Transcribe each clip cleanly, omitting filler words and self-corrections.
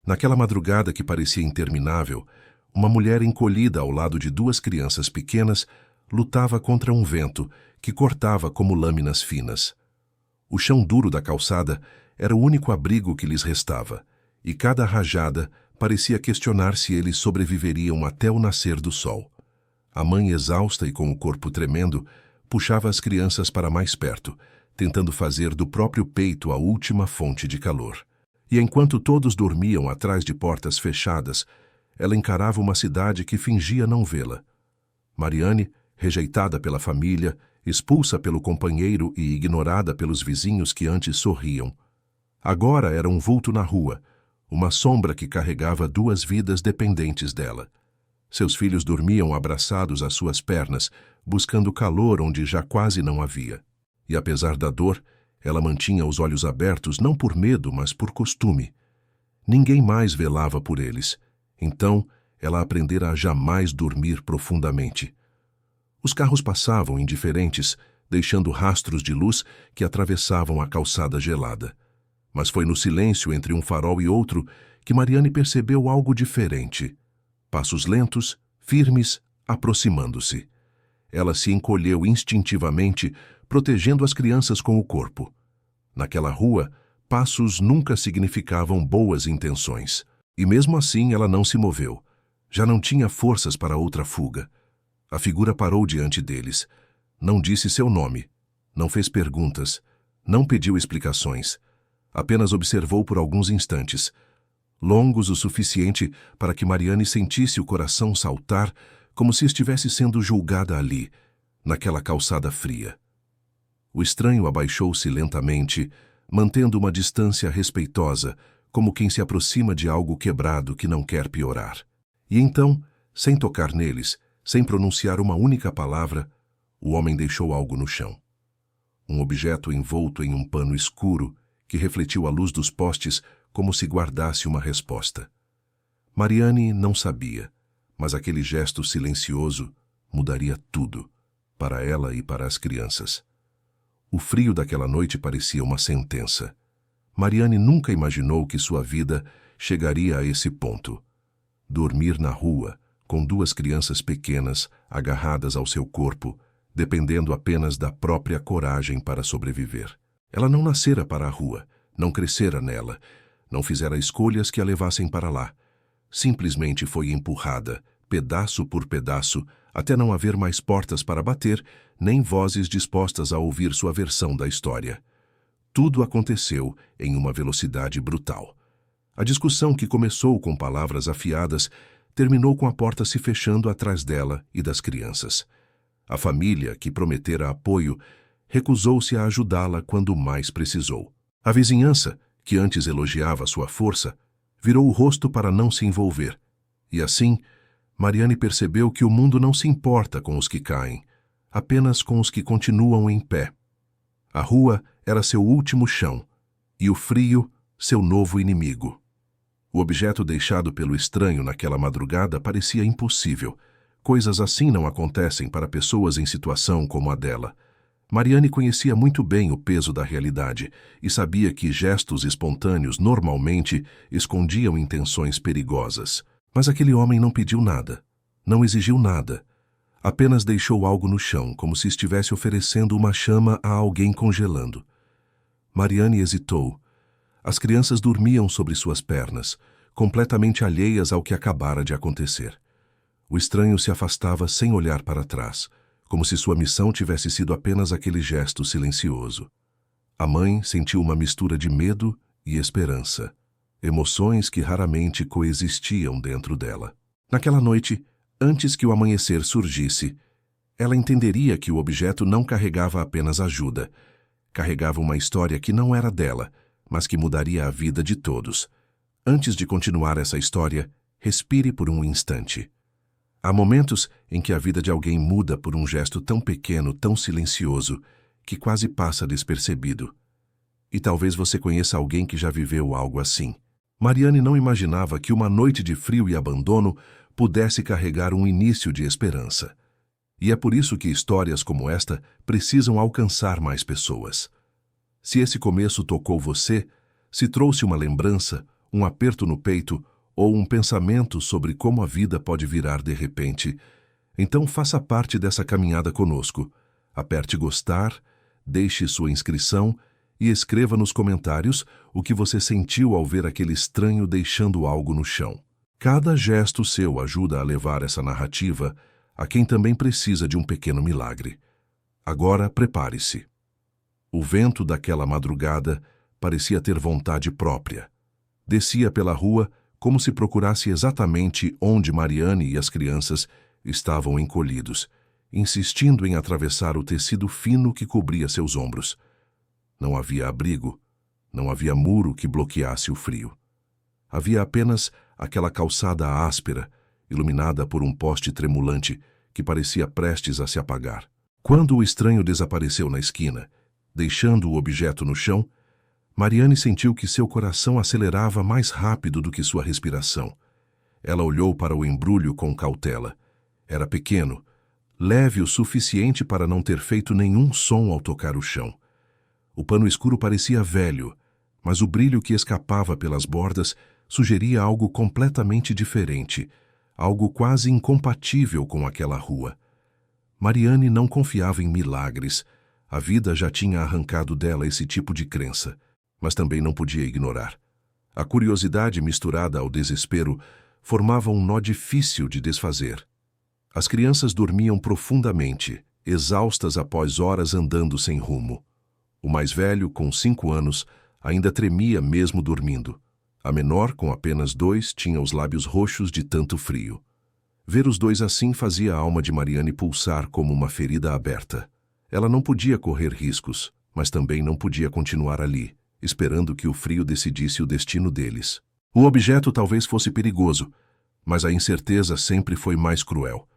Naquela madrugada que parecia interminável, uma mulher encolhida ao lado de duas crianças pequenas lutava contra um vento que cortava como lâminas finas. O chão duro da calçada era o único abrigo que lhes restava, e cada rajada parecia questionar se eles sobreviveriam até o nascer do sol. A mãe, exausta e com o corpo tremendo, puxava as crianças para mais perto, tentando fazer do próprio peito a última fonte de calor. E enquanto todos dormiam atrás de portas fechadas, ela encarava uma cidade que fingia não vê-la. Mariane, rejeitada pela família, expulsa pelo companheiro e ignorada pelos vizinhos que antes sorriam. Agora era um vulto na rua, uma sombra que carregava duas vidas dependentes dela. Seus filhos dormiam abraçados às suas pernas, buscando calor onde já quase não havia. E apesar da dor, ela mantinha os olhos abertos não por medo, mas por costume. Ninguém mais velava por eles. Então, ela aprendera a jamais dormir profundamente. Os carros passavam indiferentes, deixando rastros de luz que atravessavam a calçada gelada. Mas foi no silêncio entre um farol e outro que Mariane percebeu algo diferente. Passos lentos, firmes, aproximando-se. Ela se encolheu instintivamente, protegendo as crianças com o corpo. Naquela rua, passos nunca significavam boas intenções. E mesmo assim ela não se moveu. Já não tinha forças para outra fuga. A figura parou diante deles. Não disse seu nome. Não fez perguntas. Não pediu explicações. Apenas observou por alguns instantes, longos o suficiente para que Mariane sentisse o coração saltar como se estivesse sendo julgada ali, naquela calçada fria. O estranho abaixou-se lentamente, mantendo uma distância respeitosa, como quem se aproxima de algo quebrado que não quer piorar. E então, sem tocar neles, sem pronunciar uma única palavra, o homem deixou algo no chão. Um objeto envolto em um pano escuro que refletiu a luz dos postes como se guardasse uma resposta. Mariane não sabia, mas aquele gesto silencioso mudaria tudo, para ela e para as crianças. O frio daquela noite parecia uma sentença. Mariane nunca imaginou que sua vida chegaria a esse ponto. Dormir na rua, com duas crianças pequenas agarradas ao seu corpo, dependendo apenas da própria coragem para sobreviver. Ela não nascera para a rua, não crescera nela, não fizera escolhas que a levassem para lá. Simplesmente foi empurrada, pedaço por pedaço, até não haver mais portas para bater, nem vozes dispostas a ouvir sua versão da história. Tudo aconteceu em uma velocidade brutal. A discussão, que começou com palavras afiadas, terminou com a porta se fechando atrás dela e das crianças. A família, que prometera apoio, recusou-se a ajudá-la quando mais precisou. A vizinhança, que antes elogiava sua força, virou o rosto para não se envolver. E assim, Mariane percebeu que o mundo não se importa com os que caem, apenas com os que continuam em pé. A rua era seu último chão, e o frio, seu novo inimigo. O objeto deixado pelo estranho naquela madrugada parecia impossível. Coisas assim não acontecem para pessoas em situação como a dela. Mariane conhecia muito bem o peso da realidade e sabia que gestos espontâneos normalmente escondiam intenções perigosas. Mas aquele homem não pediu nada, não exigiu nada. Apenas deixou algo no chão, como se estivesse oferecendo uma chama a alguém congelando. Mariane hesitou. As crianças dormiam sobre suas pernas, completamente alheias ao que acabara de acontecer. O estranho se afastava sem olhar para trás, como se sua missão tivesse sido apenas aquele gesto silencioso. A mãe sentiu uma mistura de medo e esperança, emoções que raramente coexistiam dentro dela. Naquela noite, antes que o amanhecer surgisse, ela entenderia que o objeto não carregava apenas ajuda, carregava uma história que não era dela, mas que mudaria a vida de todos. Antes de continuar essa história, respire por um instante. Há momentos em que a vida de alguém muda por um gesto tão pequeno, tão silencioso, que quase passa despercebido. E talvez você conheça alguém que já viveu algo assim. Mariane não imaginava que uma noite de frio e abandono pudesse carregar um início de esperança. E é por isso que histórias como esta precisam alcançar mais pessoas. Se esse começo tocou você, se trouxe uma lembrança um aperto no peito ou um pensamento sobre como a vida pode virar de repente, então faça parte dessa caminhada conosco. Aperte gostar, deixe sua inscrição e escreva nos comentários o que você sentiu ao ver aquele estranho deixando algo no chão. Cada gesto seu ajuda a levar essa narrativa a quem também precisa de um pequeno milagre. Agora prepare-se. O vento daquela madrugada parecia ter vontade própria. Descia pela rua como se procurasse exatamente onde Mariane e as crianças estavam encolhidos, insistindo em atravessar o tecido fino que cobria seus ombros. Não havia abrigo, não havia muro que bloqueasse o frio. Havia apenas aquela calçada áspera, iluminada por um poste tremulante que parecia prestes a se apagar. Quando o estranho desapareceu na esquina, deixando o objeto no chão, Mariane sentiu que seu coração acelerava mais rápido do que sua respiração. Ela olhou para o embrulho com cautela. Era pequeno, leve o suficiente para não ter feito nenhum som ao tocar o chão. O pano escuro parecia velho, mas o brilho que escapava pelas bordas sugeria algo completamente diferente, algo quase incompatível com aquela rua. Mariane não confiava em milagres. A vida já tinha arrancado dela esse tipo de crença, mas também não podia ignorar. A curiosidade misturada ao desespero formava um nó difícil de desfazer. As crianças dormiam profundamente, exaustas após horas andando sem rumo. O mais velho, com 5 anos, ainda tremia mesmo dormindo. A menor, com apenas 2, tinha os lábios roxos de tanto frio. Ver os dois assim fazia a alma de Mariane pulsar como uma ferida aberta. Ela não podia correr riscos, mas também não podia continuar ali, esperando que o frio decidisse o destino deles. O objeto talvez fosse perigoso, mas a incerteza sempre foi mais cruel.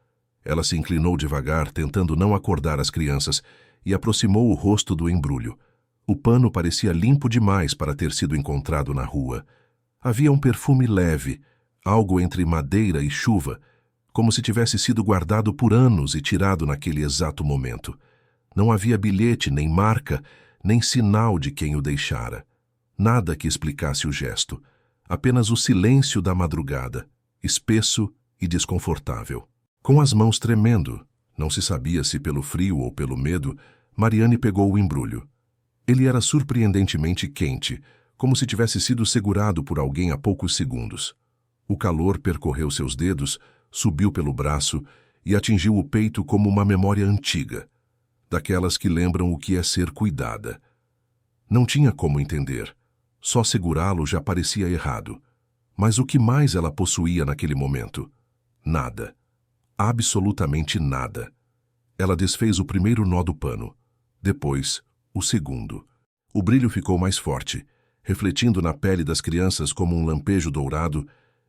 Ela se inclinou devagar, tentando não acordar as crianças, e aproximou o rosto do embrulho. O pano parecia limpo demais para ter sido encontrado na rua. Havia um perfume leve, algo entre madeira e chuva, como se tivesse sido guardado por anos e tirado naquele exato momento. Não havia bilhete, nem marca, nem sinal de quem o deixara. Nada que explicasse o gesto. Apenas o silêncio da madrugada, espesso e desconfortável. Com as mãos tremendo, não se sabia se pelo frio ou pelo medo, Mariane pegou o embrulho. Ele era surpreendentemente quente, como se tivesse sido segurado por alguém há poucos segundos. O calor percorreu seus dedos, subiu pelo braço e atingiu o peito como uma memória antiga, daquelas que lembram o que é ser cuidada. Não tinha como entender. Só segurá-lo já parecia errado. Mas o que mais ela possuía naquele momento? Nada. Absolutamente nada. Ela desfez o primeiro nó do pano. Depois, o segundo. O brilho ficou mais forte, refletindo na pele das crianças como um lampejo dourado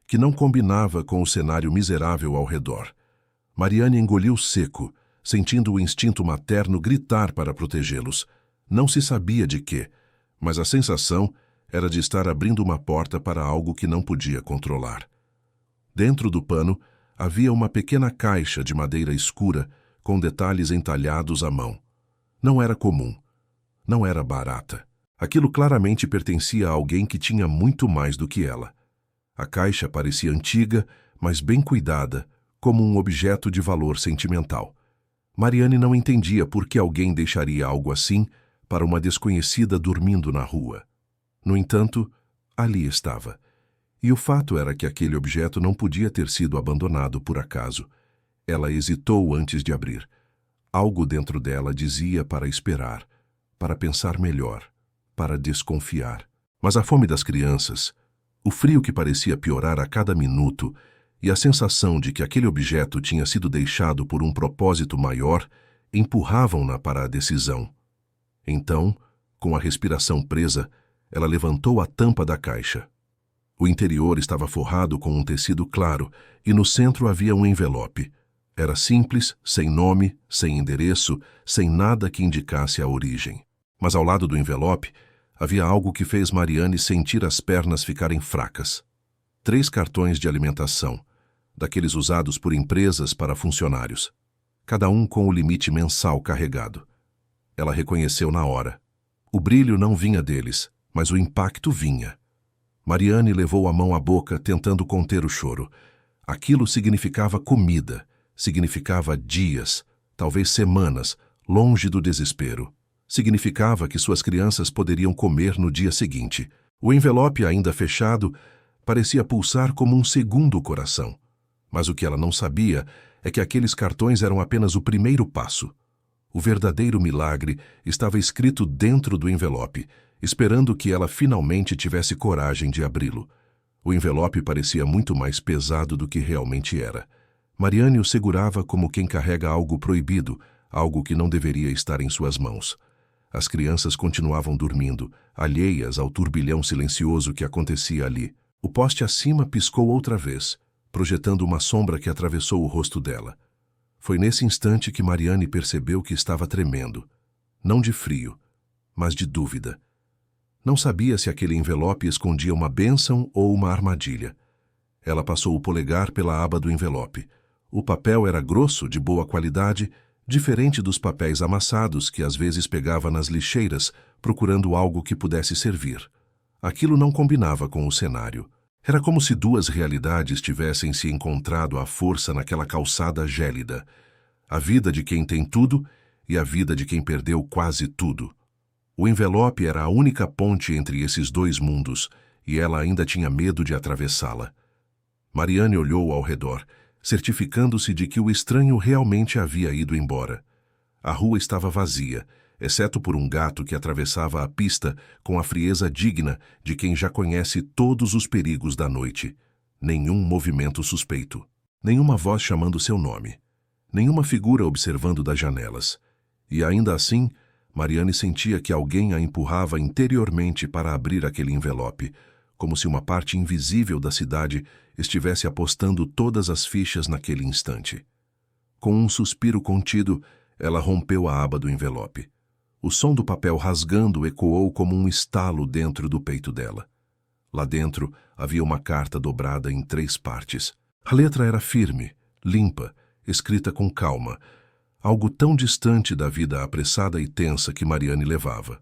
que não combinava com o cenário miserável ao redor. Mariane engoliu seco, sentindo o instinto materno gritar para protegê-los. Não se sabia de quê, mas a sensação era de estar abrindo uma porta para algo que não podia controlar. Dentro do pano havia uma pequena caixa de madeira escura com detalhes entalhados à mão. Não era comum. Não era barata. Aquilo claramente pertencia a alguém que tinha muito mais do que ela. A caixa parecia antiga, mas bem cuidada, como um objeto de valor sentimental. Mariane não entendia por que alguém deixaria algo assim para uma desconhecida dormindo na rua. No entanto, ali estava. E o fato era que aquele objeto não podia ter sido abandonado por acaso. Ela hesitou antes de abrir. Algo dentro dela dizia para esperar, para pensar melhor, para desconfiar. Mas a fome das crianças, o frio que parecia piorar a cada minuto e a sensação de que aquele objeto tinha sido deixado por um propósito maior empurravam-na para a decisão. Então, com a respiração presa, ela levantou a tampa da caixa. O interior estava forrado com um tecido claro e no centro havia um envelope. Era simples, sem nome, sem endereço, sem nada que indicasse a origem. Mas ao lado do envelope havia algo que fez Mariane sentir as pernas ficarem fracas. 3 cartões de alimentação, daqueles usados por empresas para funcionários, cada um com o limite mensal carregado. Ela reconheceu na hora. O brilho não vinha deles, mas o impacto vinha. Mariane levou a mão à boca, tentando conter o choro. Aquilo significava comida, significava dias, talvez semanas, longe do desespero. Significava que suas crianças poderiam comer no dia seguinte. O envelope, ainda fechado, parecia pulsar como um segundo coração. Mas o que ela não sabia é que aqueles cartões eram apenas o primeiro passo. O verdadeiro milagre estava escrito dentro do envelope, esperando que ela finalmente tivesse coragem de abri-lo. O envelope parecia muito mais pesado do que realmente era. Mariane o segurava como quem carrega algo proibido, algo que não deveria estar em suas mãos. As crianças continuavam dormindo, alheias ao turbilhão silencioso que acontecia ali. O poste acima piscou outra vez, projetando uma sombra que atravessou o rosto dela. Foi nesse instante que Mariane percebeu que estava tremendo. Não de frio, mas de dúvida. Não sabia se aquele envelope escondia uma bênção ou uma armadilha. Ela passou o polegar pela aba do envelope. O papel era grosso, de boa qualidade, diferente dos papéis amassados que às vezes pegava nas lixeiras, procurando algo que pudesse servir. Aquilo não combinava com o cenário. Era como se duas realidades tivessem se encontrado à força naquela calçada gélida. A vida de quem tem tudo e a vida de quem perdeu quase tudo. O envelope era a única ponte entre esses dois mundos, e ela ainda tinha medo de atravessá-la. Mariane olhou ao redor, certificando-se de que o estranho realmente havia ido embora. A rua estava vazia, exceto por um gato que atravessava a pista com a frieza digna de quem já conhece todos os perigos da noite. Nenhum movimento suspeito. Nenhuma voz chamando seu nome. Nenhuma figura observando das janelas. E ainda assim, Mariane sentia que alguém a empurrava interiormente para abrir aquele envelope, como se uma parte invisível da cidade estivesse apostando todas as fichas naquele instante. Com um suspiro contido, ela rompeu a aba do envelope. O som do papel rasgando ecoou como um estalo dentro do peito dela. Lá dentro havia uma carta dobrada em 3 partes. A letra era firme, limpa, escrita com calma, algo tão distante da vida apressada e tensa que Mariane levava.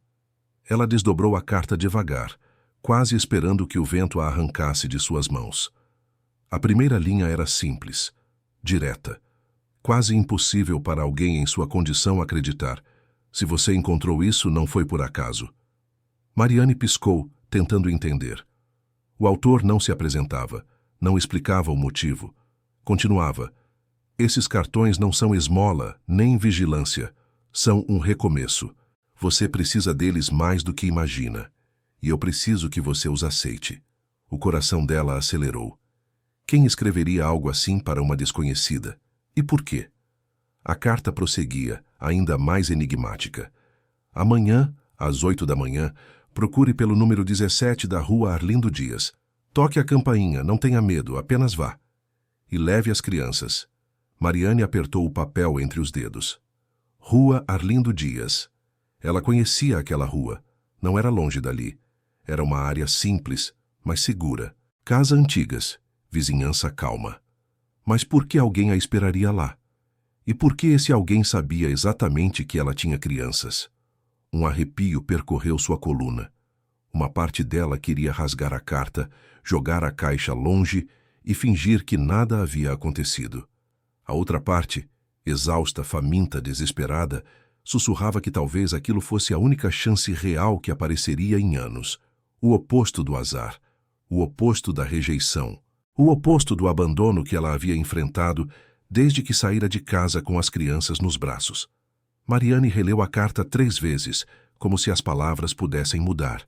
Ela desdobrou a carta devagar, quase esperando que o vento a arrancasse de suas mãos. A primeira linha era simples, direta, quase impossível para alguém em sua condição acreditar. Se você encontrou isso, não foi por acaso. Mariane piscou, tentando entender. O autor não se apresentava, não explicava o motivo. Continuava: esses cartões não são esmola, nem vigilância. São um recomeço. Você precisa deles mais do que imagina. E eu preciso que você os aceite. O coração dela acelerou. Quem escreveria algo assim para uma desconhecida? E por quê? A carta prosseguia, ainda mais enigmática. Amanhã, às 8 da manhã, procure pelo número 17 da rua Arlindo Dias. Toque a campainha, não tenha medo, apenas vá. E leve as crianças. Mariane apertou o papel entre os dedos. Rua Arlindo Dias. Ela conhecia aquela rua. Não era longe dali. Era uma área simples, mas segura. Casa antigas, vizinhança calma. Mas por que alguém a esperaria lá? E por que esse alguém sabia exatamente que ela tinha crianças? Um arrepio percorreu sua coluna. Uma parte dela queria rasgar a carta, jogar a caixa longe e fingir que nada havia acontecido. A outra parte, exausta, faminta, desesperada, sussurrava que talvez aquilo fosse a única chance real que apareceria em anos. O oposto do azar, o oposto da rejeição, o oposto do abandono que ela havia enfrentado desde que saíra de casa com as crianças nos braços. Mariane releu a carta 3 vezes, como se as palavras pudessem mudar.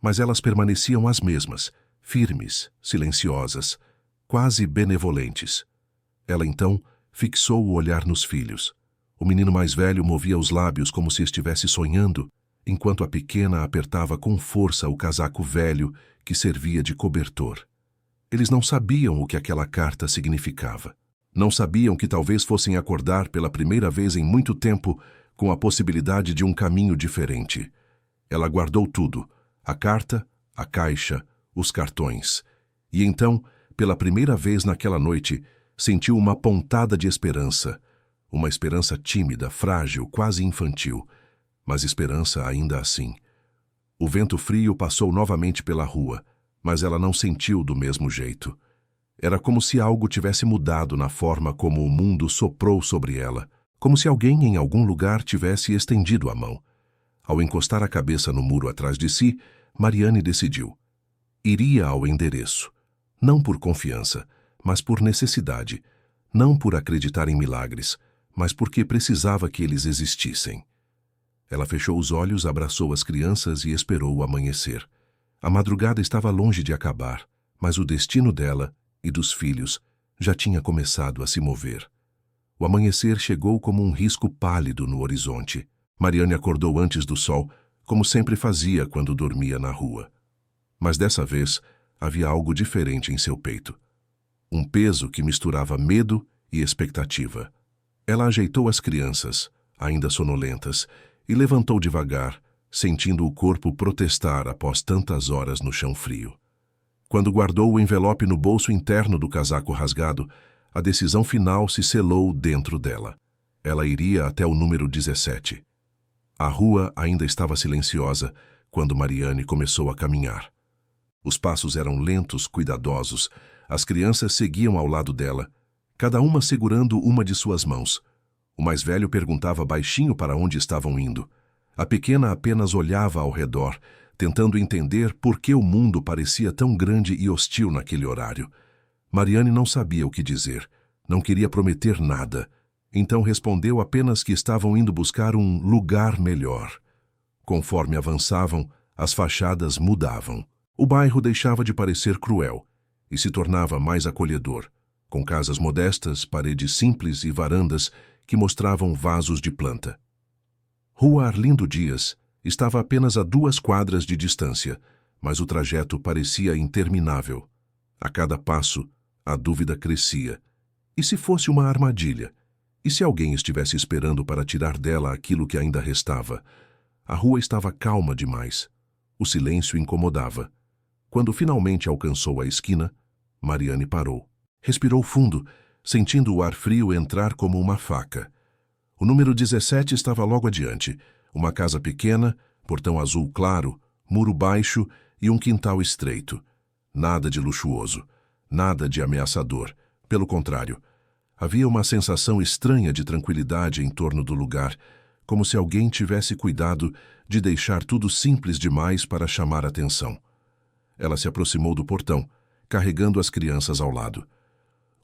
Mas elas permaneciam as mesmas, firmes, silenciosas, quase benevolentes. Ela então fixou o olhar nos filhos. O menino mais velho movia os lábios como se estivesse sonhando, enquanto a pequena apertava com força o casaco velho que servia de cobertor. Eles não sabiam o que aquela carta significava. Não sabiam que talvez fossem acordar pela primeira vez em muito tempo com a possibilidade de um caminho diferente. Ela guardou tudo, a carta, a caixa, os cartões. E então, pela primeira vez naquela noite, sentiu uma pontada de esperança. Uma esperança tímida, frágil, quase infantil. Mas esperança ainda assim. O vento frio passou novamente pela rua. mas ela não sentiu do mesmo jeito. Era como se algo tivesse mudado na forma como o mundo soprou sobre ela, como se alguém em algum lugar tivesse estendido a mão. Ao encostar a cabeça no muro atrás de si, Mariane decidiu. Iria ao endereço, não por confiança, mas por necessidade, não por acreditar em milagres, mas porque precisava que eles existissem. Ela fechou os olhos, abraçou as crianças e esperou o amanhecer. A madrugada estava longe de acabar, mas o destino dela e dos filhos já tinha começado a se mover. O amanhecer chegou como um risco pálido no horizonte. Mariane acordou antes do sol, como sempre fazia quando dormia na rua. Mas dessa vez havia algo diferente em seu peito. Um peso que misturava medo e expectativa. Ela ajeitou as crianças, ainda sonolentas, e levantou devagar, sentindo o corpo protestar após tantas horas no chão frio. Quando guardou o envelope no bolso interno do casaco rasgado, a decisão final se selou dentro dela. Ela iria até o número 17. A rua ainda estava silenciosa quando Mariane começou a caminhar. Os passos eram lentos, cuidadosos. As crianças seguiam ao lado dela, cada uma segurando uma de suas mãos. O mais velho perguntava baixinho para onde estavam indo. A pequena apenas olhava ao redor, tentando entender por que o mundo parecia tão grande e hostil naquele horário. Mariane não sabia o que dizer, não queria prometer nada, então respondeu apenas que estavam indo buscar um lugar melhor. Conforme avançavam, as fachadas mudavam. O bairro deixava de parecer cruel e se tornava mais acolhedor, com casas modestas, paredes simples e varandas que mostravam vasos de planta. Rua Arlindo Dias estava apenas a 2 quadras de distância, mas o trajeto parecia interminável. A cada passo, a dúvida crescia. E se fosse uma armadilha? E se alguém estivesse esperando para tirar dela aquilo que ainda restava? A rua estava calma demais. O silêncio incomodava. Quando finalmente alcançou a esquina, Mariane parou. Respirou fundo, sentindo o ar frio entrar como uma faca. O número 17 estava logo adiante. Uma casa pequena, portão azul claro, muro baixo e um quintal estreito. Nada de luxuoso, nada de ameaçador. Pelo contrário, havia uma sensação estranha de tranquilidade em torno do lugar, como se alguém tivesse cuidado de deixar tudo simples demais para chamar atenção. Ela se aproximou do portão, carregando as crianças ao lado.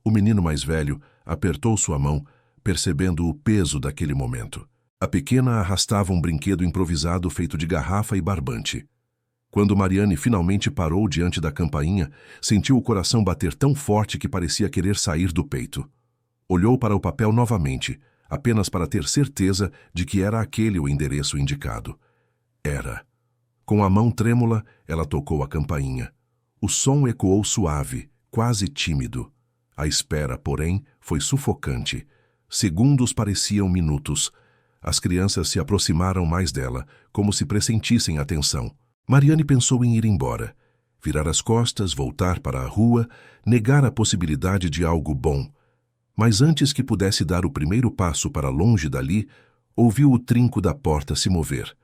O menino mais velho apertou sua mão, percebendo o peso daquele momento. A pequena arrastava um brinquedo improvisado feito de garrafa e barbante. Quando Mariane finalmente parou diante da campainha, sentiu o coração bater tão forte que parecia querer sair do peito. Olhou para o papel novamente, apenas para ter certeza de que era aquele o endereço indicado. Era. Com a mão trêmula, ela tocou a campainha. O som ecoou suave, quase tímido. A espera, porém, foi sufocante. Segundos pareciam minutos. As crianças se aproximaram mais dela, como se pressentissem a tensão. Mariane pensou em ir embora. Virar as costas, voltar para a rua, negar a possibilidade de algo bom. Mas antes que pudesse dar o primeiro passo para longe dali, ouviu o trinco da porta se mover.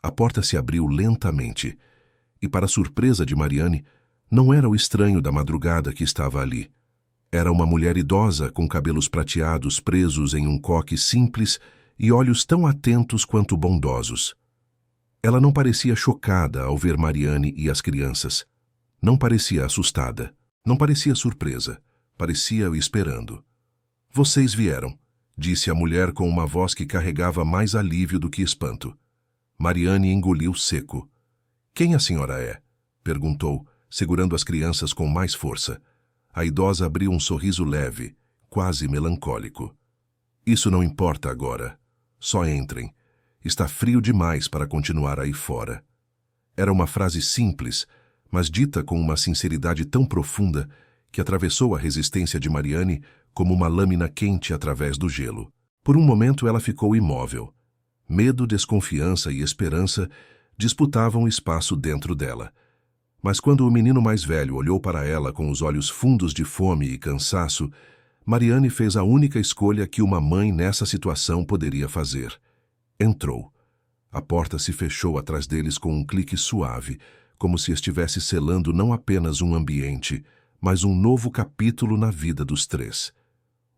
A porta se abriu lentamente. E, para surpresa de Mariane, não era o estranho da madrugada que estava ali. Era uma mulher idosa com cabelos prateados presos em um coque simples e olhos tão atentos quanto bondosos. Ela não parecia chocada ao ver Mariane e as crianças. Não parecia assustada. Não parecia surpresa. Parecia esperando. "Vocês vieram", disse a mulher com uma voz que carregava mais alívio do que espanto. Mariane engoliu seco. "Quem a senhora é?", perguntou, segurando as crianças com mais força. A idosa abriu um sorriso leve, quase melancólico. "Isso não importa agora. Só entrem. Está frio demais para continuar aí fora." Era uma frase simples, mas dita com uma sinceridade tão profunda que atravessou a resistência de Mariane como uma lâmina quente através do gelo. Por um momento ela ficou imóvel. Medo, desconfiança e esperança disputavam espaço dentro dela. Mas quando o menino mais velho olhou para ela com os olhos fundos de fome e cansaço, Mariane fez a única escolha que uma mãe nessa situação poderia fazer. Entrou. A porta se fechou atrás deles com um clique suave, como se estivesse selando não apenas um ambiente, mas um novo capítulo na vida dos três.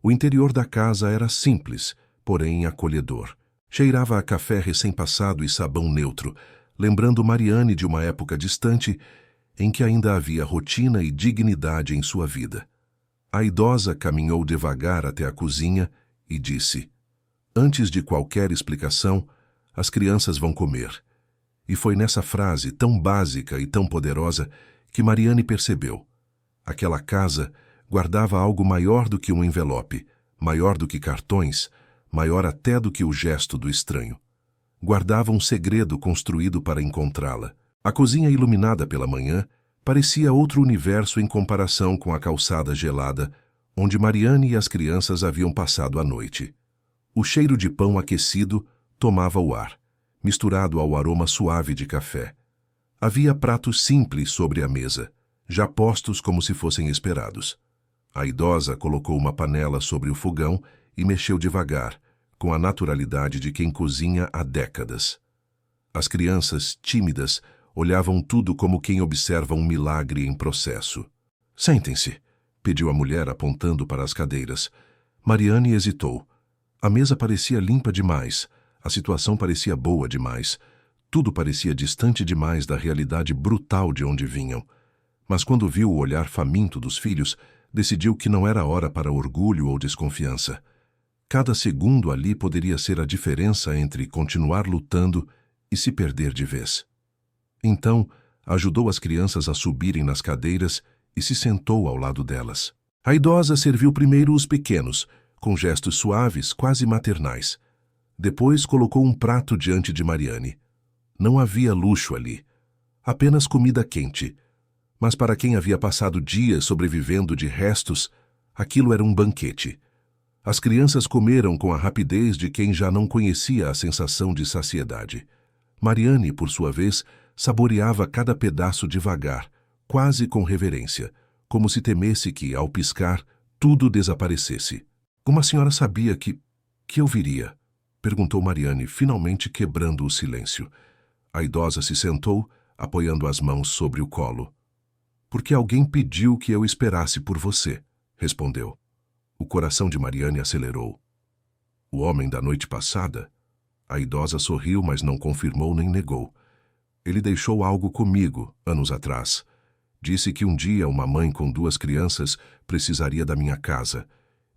O interior da casa era simples, porém acolhedor. Cheirava a café recém-passado e sabão neutro, lembrando Mariane de uma época distante em que ainda havia rotina e dignidade em sua vida. A idosa caminhou devagar até a cozinha e disse: "Antes de qualquer explicação, as crianças vão comer." E foi nessa frase tão básica e tão poderosa que Mariane percebeu. Aquela casa guardava algo maior do que um envelope, maior do que cartões, maior até do que o gesto do estranho. Guardava um segredo construído para encontrá-la. A cozinha iluminada pela manhã parecia outro universo em comparação com a calçada gelada, onde Mariane e as crianças haviam passado a noite. O cheiro de pão aquecido tomava o ar, misturado ao aroma suave de café. Havia pratos simples sobre a mesa, já postos como se fossem esperados. A idosa colocou uma panela sobre o fogão e mexeu devagar, com a naturalidade de quem cozinha há décadas. As crianças, tímidas, olhavam tudo como quem observa um milagre em processo. "Sentem-se", pediu a mulher apontando para as cadeiras. Mariane hesitou. A mesa parecia limpa demais, a situação parecia boa demais, tudo parecia distante demais da realidade brutal de onde vinham. Mas quando viu o olhar faminto dos filhos, decidiu que não era hora para orgulho ou desconfiança. Cada segundo ali poderia ser a diferença entre continuar lutando e se perder de vez. Então, ajudou as crianças a subirem nas cadeiras e se sentou ao lado delas. A idosa serviu primeiro os pequenos, com gestos suaves, quase maternais. Depois colocou um prato diante de Mariane. Não havia luxo ali, apenas comida quente. Mas para quem havia passado dias sobrevivendo de restos, aquilo era um banquete. As crianças comeram com a rapidez de quem já não conhecia a sensação de saciedade. Mariane, por sua vez, saboreava cada pedaço devagar, quase com reverência, como se temesse que, ao piscar, tudo desaparecesse. "Como a senhora sabia que eu viria?" perguntou Mariane, finalmente quebrando o silêncio. A idosa se sentou, apoiando as mãos sobre o colo. "Porque alguém pediu que eu esperasse por você", respondeu. O coração de Mariane acelerou. "O homem da noite passada?" A idosa sorriu, mas não confirmou nem negou. "Ele deixou algo comigo, anos atrás. Disse que um dia uma mãe com 2 crianças precisaria da minha casa,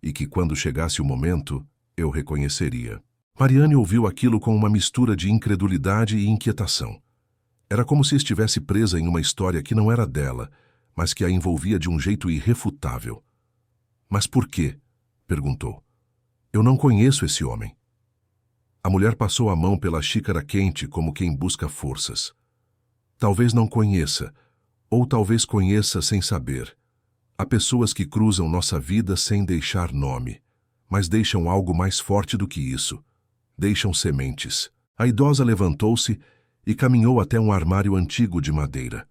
e que quando chegasse o momento, eu reconheceria." Mariane ouviu aquilo com uma mistura de incredulidade e inquietação. Era como se estivesse presa em uma história que não era dela, mas que a envolvia de um jeito irrefutável. "Mas por quê?" perguntou. "Eu não conheço esse homem." A mulher passou a mão pela xícara quente como quem busca forças. "Talvez não conheça, ou talvez conheça sem saber. Há pessoas que cruzam nossa vida sem deixar nome, mas deixam algo mais forte do que isso. Deixam sementes." A idosa levantou-se e caminhou até um armário antigo de madeira.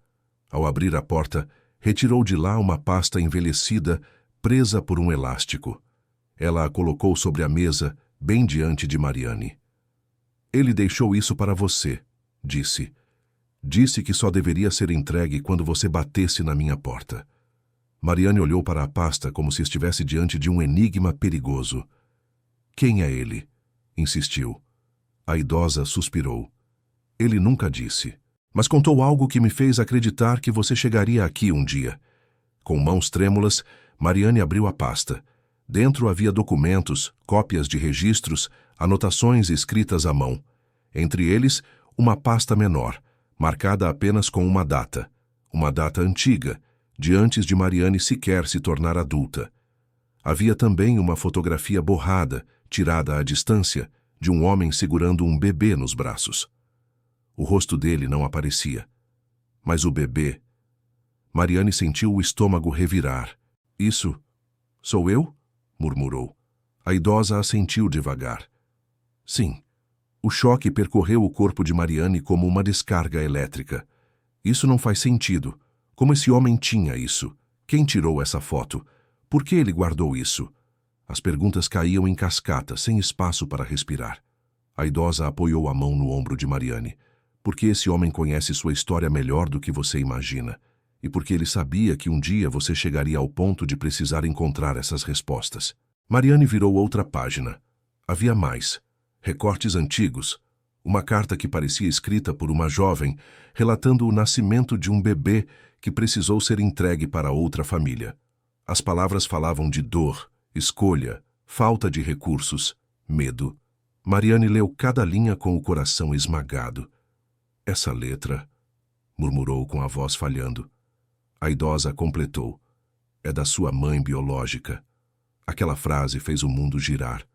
Ao abrir a porta, retirou de lá uma pasta envelhecida, presa por um elástico. Ela a colocou sobre a mesa, bem diante de Mariane. "Ele deixou isso para você", disse. "Disse que só deveria ser entregue quando você batesse na minha porta." Mariane olhou para a pasta como se estivesse diante de um enigma perigoso. "Quem é ele?" insistiu. A idosa suspirou. "Ele nunca disse, mas contou algo que me fez acreditar que você chegaria aqui um dia." Com mãos trêmulas, Mariane abriu a pasta. Dentro havia documentos, cópias de registros, anotações escritas à mão. Entre eles, uma pasta menor, marcada apenas com uma data antiga, de antes de Mariane sequer se tornar adulta. Havia também uma fotografia borrada, tirada à distância, de um homem segurando um bebê nos braços. O rosto dele não aparecia. Mas o bebê... Mariane sentiu o estômago revirar. "Isso... sou eu?" murmurou. A idosa assentiu devagar. "Sim." O choque percorreu o corpo de Mariane como uma descarga elétrica. "Isso não faz sentido. Como esse homem tinha isso? Quem tirou essa foto? Por que ele guardou isso?" As perguntas caíam em cascata, sem espaço para respirar. A idosa apoiou a mão no ombro de Mariane. Porque esse homem conhece sua história melhor do que você imagina, e porque ele sabia que um dia você chegaria ao ponto de precisar encontrar essas respostas. Mariane virou outra página. Havia mais. Recortes antigos. Uma carta que parecia escrita por uma jovem, relatando o nascimento de um bebê que precisou ser entregue para outra família. As palavras falavam de dor, escolha, falta de recursos, medo. Mariane leu cada linha com o coração esmagado. Essa letra, murmurou com a voz falhando. A idosa completou. É da sua mãe biológica. Aquela frase fez o mundo girar.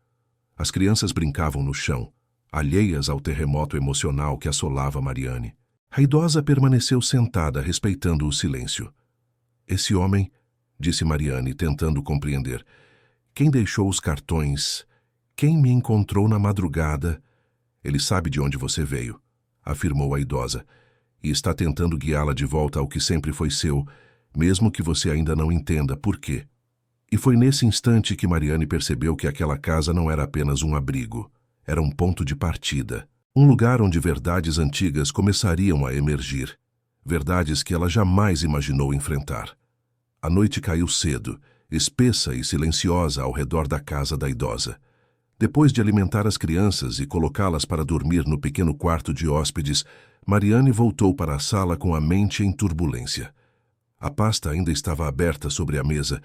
As crianças brincavam no chão, alheias ao terremoto emocional que assolava Mariane. A idosa permaneceu sentada, respeitando o silêncio. Esse homem, disse Mariane, tentando compreender. Quem deixou os cartões? Quem me encontrou na madrugada? Ele sabe de onde você veio, afirmou a idosa, e está tentando guiá-la de volta ao que sempre foi seu, mesmo que você ainda não entenda por quê. E foi nesse instante que Mariane percebeu que aquela casa não era apenas um abrigo, era um ponto de partida, um lugar onde verdades antigas começariam a emergir, verdades que ela jamais imaginou enfrentar. A noite caiu cedo, espessa e silenciosa ao redor da casa da idosa. Depois de alimentar as crianças e colocá-las para dormir no pequeno quarto de hóspedes, Mariane voltou para a sala com a mente em turbulência. A pasta ainda estava aberta sobre a mesa,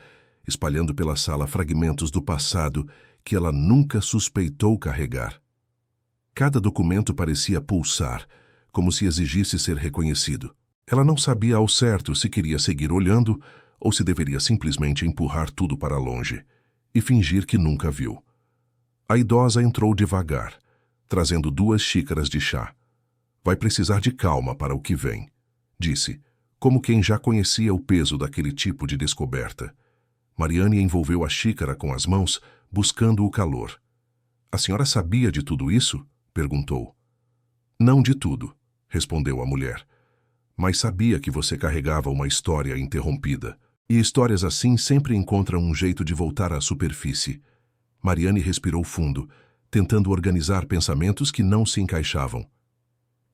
espalhando pela sala fragmentos do passado que ela nunca suspeitou carregar. Cada documento parecia pulsar, como se exigisse ser reconhecido. Ela não sabia ao certo se queria seguir olhando ou se deveria simplesmente empurrar tudo para longe e fingir que nunca viu. A idosa entrou devagar, trazendo 2 xícaras de chá. Vai precisar de calma para o que vem, disse, como quem já conhecia o peso daquele tipo de descoberta. Mariane envolveu a xícara com as mãos, buscando o calor. A senhora sabia de tudo isso? Perguntou. Não de tudo, respondeu a mulher. Mas sabia que você carregava uma história interrompida. E histórias assim sempre encontram um jeito de voltar à superfície. Mariane respirou fundo, tentando organizar pensamentos que não se encaixavam.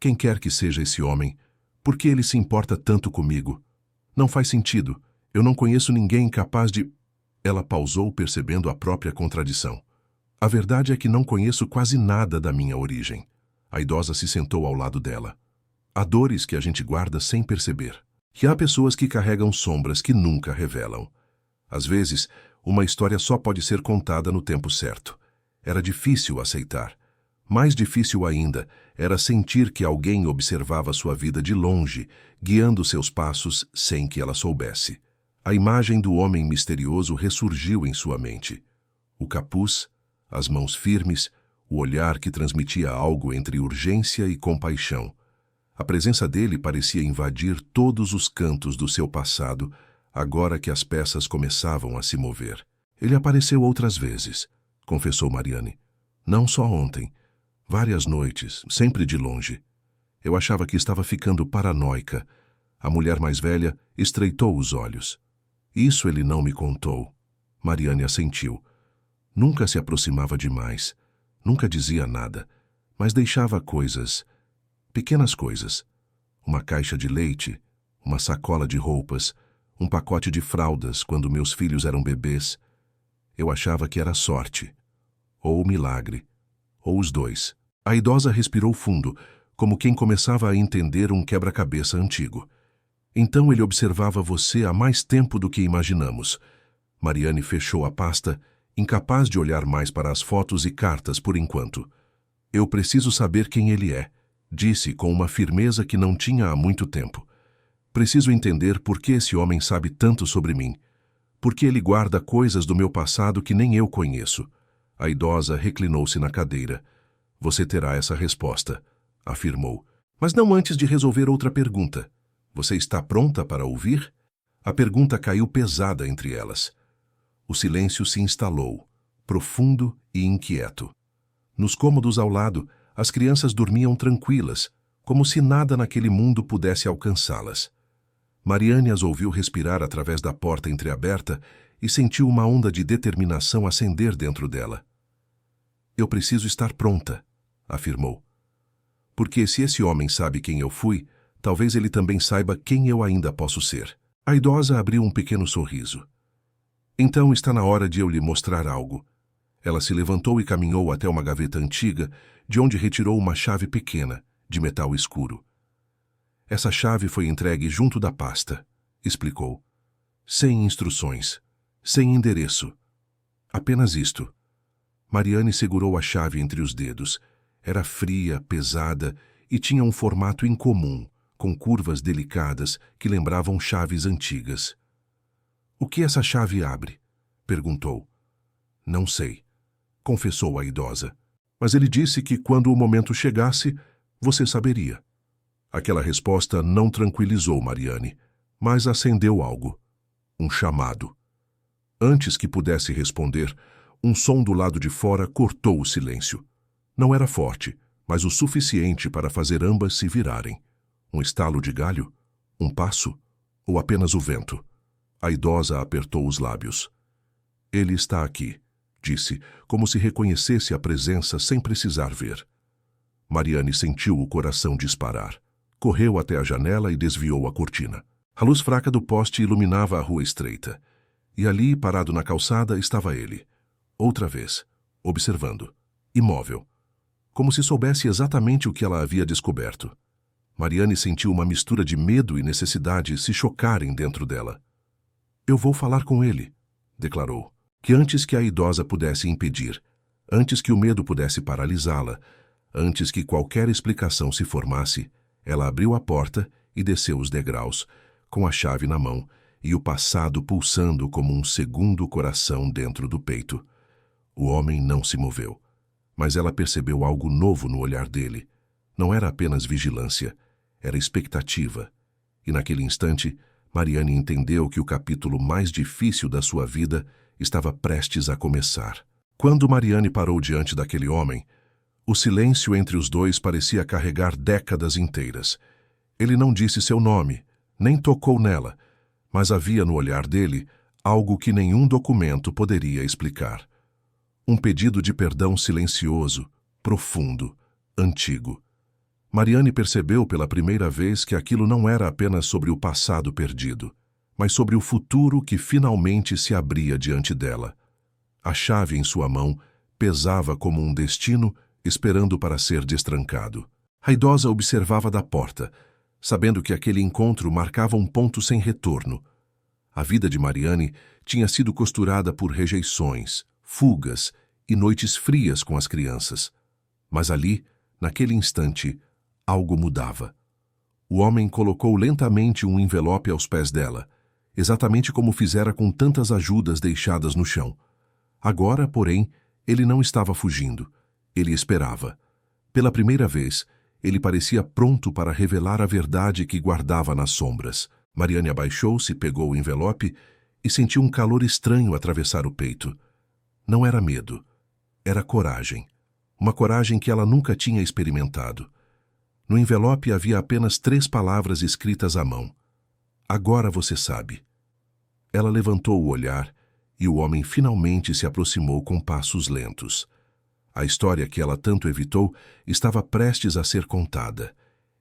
Quem quer que seja esse homem, por que ele se importa tanto comigo? Não faz sentido. Eu não conheço ninguém capaz de... Ela pausou, percebendo a própria contradição. A verdade é que não conheço quase nada da minha origem. A idosa se sentou ao lado dela. Há dores que a gente guarda sem perceber. E há pessoas que carregam sombras que nunca revelam. Às vezes, uma história só pode ser contada no tempo certo. Era difícil aceitar. Mais difícil ainda era sentir que alguém observava sua vida de longe, guiando seus passos sem que ela soubesse. A imagem do homem misterioso ressurgiu em sua mente. O capuz, as mãos firmes, o olhar que transmitia algo entre urgência e compaixão. A presença dele parecia invadir todos os cantos do seu passado, agora que as peças começavam a se mover. Ele apareceu outras vezes, confessou Mariane. Não só ontem. Várias noites, sempre de longe. Eu achava que estava ficando paranoica. A mulher mais velha estreitou os olhos. Isso ele não me contou. Mariane assentiu. Nunca se aproximava demais. Nunca dizia nada, mas deixava coisas, pequenas coisas. Uma caixa de leite, uma sacola de roupas, um pacote de fraldas quando meus filhos eram bebês. Eu achava que era sorte, ou milagre, ou os dois. A idosa respirou fundo, como quem começava a entender um quebra-cabeça antigo. Então ele observava você há mais tempo do que imaginamos. Mariane fechou a pasta, incapaz de olhar mais para as fotos e cartas por enquanto. Eu preciso saber quem ele é, disse com uma firmeza que não tinha há muito tempo. Preciso entender por que esse homem sabe tanto sobre mim. Por que ele guarda coisas do meu passado que nem eu conheço. A idosa reclinou-se na cadeira. Você terá essa resposta, afirmou. Mas não antes de resolver outra pergunta. Você está pronta para ouvir? A pergunta caiu pesada entre elas. O silêncio se instalou, profundo e inquieto. Nos cômodos ao lado, as crianças dormiam tranquilas, como se nada naquele mundo pudesse alcançá-las. Mariane as ouviu respirar através da porta entreaberta e sentiu uma onda de determinação acender dentro dela. Eu preciso estar pronta, afirmou. Porque se esse homem sabe quem eu fui, talvez ele também saiba quem eu ainda posso ser. A idosa abriu um pequeno sorriso. Então está na hora de eu lhe mostrar algo. Ela se levantou e caminhou até uma gaveta antiga, de onde retirou uma chave pequena, de metal escuro. Essa chave foi entregue junto da pasta, explicou. Sem instruções, sem endereço. Apenas isto. Mariane segurou a chave entre os dedos. Era fria, pesada e tinha um formato incomum, com curvas delicadas que lembravam chaves antigas. O que essa chave abre? Perguntou. Não sei, confessou a idosa. Mas ele disse que quando o momento chegasse, você saberia. Aquela resposta não tranquilizou Mariane, mas acendeu algo. Um chamado. Antes que pudesse responder, um som do lado de fora cortou o silêncio. Não era forte, mas o suficiente para fazer ambas se virarem. Um estalo de galho? Um passo? Ou apenas o vento? A idosa apertou os lábios. Ele está aqui, disse, como se reconhecesse a presença sem precisar ver. Mariane sentiu o coração disparar. Correu até a janela e desviou a cortina. A luz fraca do poste iluminava a rua estreita. E ali, parado na calçada, estava ele. Outra vez, observando, imóvel, como se soubesse exatamente o que ela havia descoberto. Mariane sentiu uma mistura de medo e necessidade se chocarem dentro dela. Eu vou falar com ele, declarou, que antes que a idosa pudesse impedir, antes que o medo pudesse paralisá-la, antes que qualquer explicação se formasse, ela abriu a porta e desceu os degraus, com a chave na mão e o passado pulsando como um segundo coração dentro do peito. O homem não se moveu, mas ela percebeu algo novo no olhar dele. Não era apenas vigilância, era expectativa. E naquele instante, Mariane entendeu que o capítulo mais difícil da sua vida estava prestes a começar. Quando Mariane parou diante daquele homem, o silêncio entre os dois parecia carregar décadas inteiras. Ele não disse seu nome, nem tocou nela, mas havia no olhar dele algo que nenhum documento poderia explicar. Um pedido de perdão silencioso, profundo, antigo. Mariane percebeu pela primeira vez que aquilo não era apenas sobre o passado perdido, mas sobre o futuro que finalmente se abria diante dela. A chave em sua mão pesava como um destino esperando para ser destrancado. A idosa observava da porta, sabendo que aquele encontro marcava um ponto sem retorno. A vida de Mariane tinha sido costurada por rejeições, fugas e noites frias com as crianças. Mas ali, naquele instante, algo mudava. O homem colocou lentamente um envelope aos pés dela, exatamente como fizera com tantas ajudas deixadas no chão. Agora, porém, ele não estava fugindo. Ele esperava. Pela primeira vez, ele parecia pronto para revelar a verdade que guardava nas sombras. Mariane abaixou-se, pegou o envelope e sentiu um calor estranho atravessar o peito. Não era medo. Era coragem. Uma coragem que ela nunca tinha experimentado. No envelope havia apenas 3 palavras escritas à mão. Agora você sabe. Ela levantou o olhar e o homem finalmente se aproximou com passos lentos. A história que ela tanto evitou estava prestes a ser contada.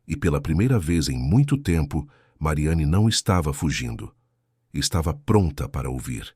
E pela primeira vez em muito tempo, Mariane não estava fugindo. Estava pronta para ouvir.